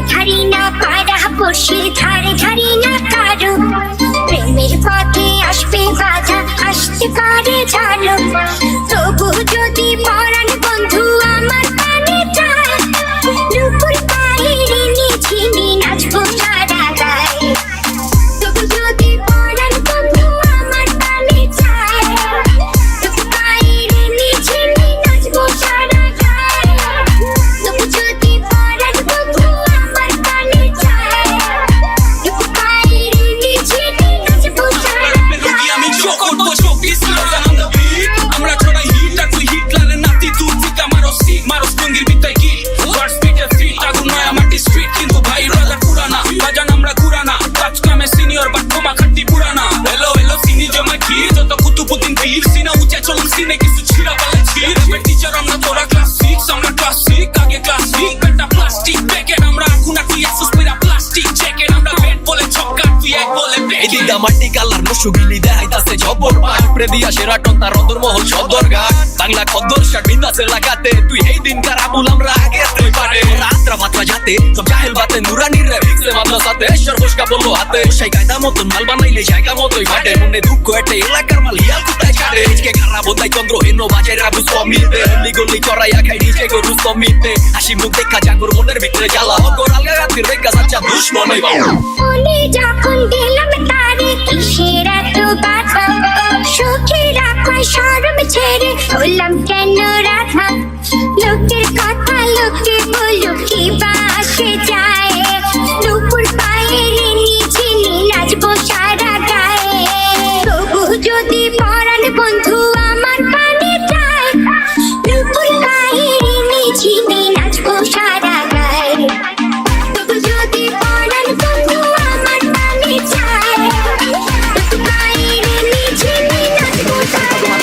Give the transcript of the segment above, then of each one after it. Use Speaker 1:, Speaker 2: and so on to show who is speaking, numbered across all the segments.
Speaker 1: ধারি না পাড়া পড়শির ধারে ধারি না কারো প্রেমের পথে আসবে বাধা আসতে পারে জানো তবু যদি পরাণ বন্ধু আমার কানে চায় দুপুর বাইরে নিঝিনি নাচবো সারা গায়ে তবু যদি পরাণ বন্ধু আমার কানে চায় দুপুর বাইরে নিঝিনি নাচবো সারা গায়ে তবু যদি পরাণ বন্ধু আমার কানে চায় দুপুর বাইরে নিঝিনি নাচবো সারা গায়ে
Speaker 2: আমি শো করবো শোপিস আমরা ছড়াই হিট আর তুই হিটলারের নাতি দূর থেকে মারো স্টঙ্গির বিতাই কি ফার্স্ট স্পিডের ফিট আগুন নয় আমার স্ট্রিট কিন্তু ভাই রাজার পুরানা বাজান আমরা কুরানা কাজ কামে সিনিয়র বাট তোমা খাটি পুরানা হেলো হেলো সিনি জমা কি যত কুতুবুদ্দিন পীর সিনা উঁচে চলুন সিনে কিছু ছিড়া পালে ছিড় রেপের টিচার আমরা তোরা ক্লাস 6 আমরা ক্লাস 6 আগে ক্লাস 6 বেটা প্লাস্টিক প্যাকেট আমরা আকুনা তুই এক্সেস পেরা প্লাস্টিক জ্যাকেট আমরা ব্যাট বলে ছক্কা তুই এক বলে
Speaker 3: এদিকে মাটি কালার মুশুগিলি দেখাইতাছে জবর পাট প্রে দিয়া সেরাটন তার অন্তর্মহল সদর ঘাট বাংলা খদ্দর শার্ট বিন্দাসের লাগাতে তুই এই দিন কার আবুল আমরা আগে তুই পারে রাত্রা মাত্রা যাতে সব জাহেল বাতে নুরানির রে ভিক্সে মামলা সাথে সর্বস্কা বললো হাতে সেই গায়দা মতন মাল বানাইলে জায়গা মতোই ফাটে মনে দুঃখ এটে এলাকার মাল হিয়াল কুতায় ছাড়ে আজকে খারাপ বোধাই চন্দ্র হেন বাজে রাবুস কমিতে হলি গলি চড়াইয়া খাই নিজে গরু কমিতে হাসি মুখ দেখা জাগর মনের ভিতরে জ্বালা অগর আলগা রাতের দেখা যাচ্ছে দুশ্মনই বাবা
Speaker 1: উনি যখন দিলাম তারে কিসের এত বাধা সুখে রাখায় শরম ছেড়ে হলাম কেন রাধা লোকের কথা লোকে বলো কি বা আসে যায় দুপুর বাইরে নিঝিনি নাচবো সারা গায়ে তবু যদি পরাণ বন্ধু আমার কানে চায় দুপুর বাইরে নিঝিনি নাচবো সারা গায়ে তবু যদি পরাণ বন্ধু আমার কানে চায় দুপুর বাইরে নিঝিনি নাচবো সারা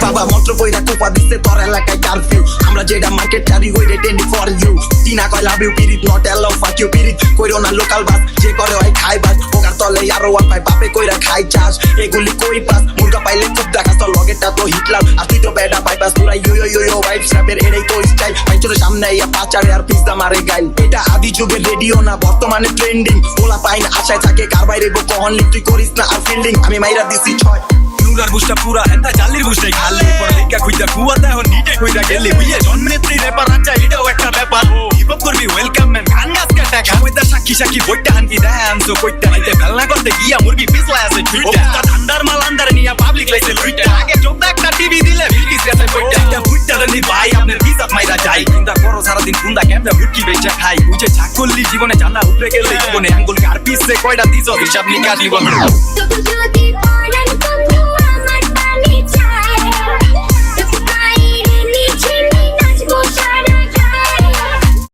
Speaker 4: বাবা মন্ত্র কইরা কোপা দিতে তোর এলাকায় কারফিউ আমরা যেটা মার্কেট চারি হই রেটেন্ডি ফর ইউ টিনা কয় লাভ ইউ পিরিত নট অ্যালাউ ফাক ইউ পিরিত কইরো না লোকাল বাস যে করে হয় খাই বাস ওকার তলে আরো ওয়ান পাই বাপে কইরা খাই চাষ এগুলি কই পাস মুরগা পাইলে খুব দেখাস তো লগেটা তো হিটলার আর তুই তো বেডা পাই পাস পুরা ইউ ইউ ইউ ভাইব স্যাপের এটাই তো স্টাইল পাইচোর সামনে ইয়া পাচারে আর পিজ্জা মারে গাইল এটা আদি যুগের রেডিও না বর্তমানে ট্রেন্ডিং ওলা পাইন আশায় থাকে কার বাইরে গো কহন লিখ তুই করিস না আর ফিল্ডিং আমি মাইরা দিছি 6
Speaker 3: নুরার বুঝটা পুরা এন্তা জালির বুঝটাই খালি পর লেখা খুঁজা কুয়াতে এখন নিটে কইরা গেলি বুঝে জন্মনেত্রী রেপার আচ্ছা এটাও একটা ব্যাপার হিপ হপ করবি ওয়েলকাম ম্যান গান গাছ কাটা কামইতা সাক্ষী সাক্ষী বইটা হানকি ডান্স ও কইতা নাইতে ফেলনা করতে গিয়া মুরগি পিছলা আছে টুইটা ঠান্ডার মাল আন্দারে নিয়া পাবলিক লাইছে লুইটা আগে চোখটা একটা টিভি দিলে বিলকিস গেছে কইটা এটা ফুটটা নি ভাই আপনার বিজাত মাইরা যাই চিন্তা করো সারা দিন কুন্দা কেমনে মুটকি বেচা খাই বুঝে ছাকললি জীবনে জানা উপরে গেলে জীবনে আঙ্গুল কার পিছে কয়টা দিছো হিসাব নিকাশ দিব
Speaker 1: তবু যদি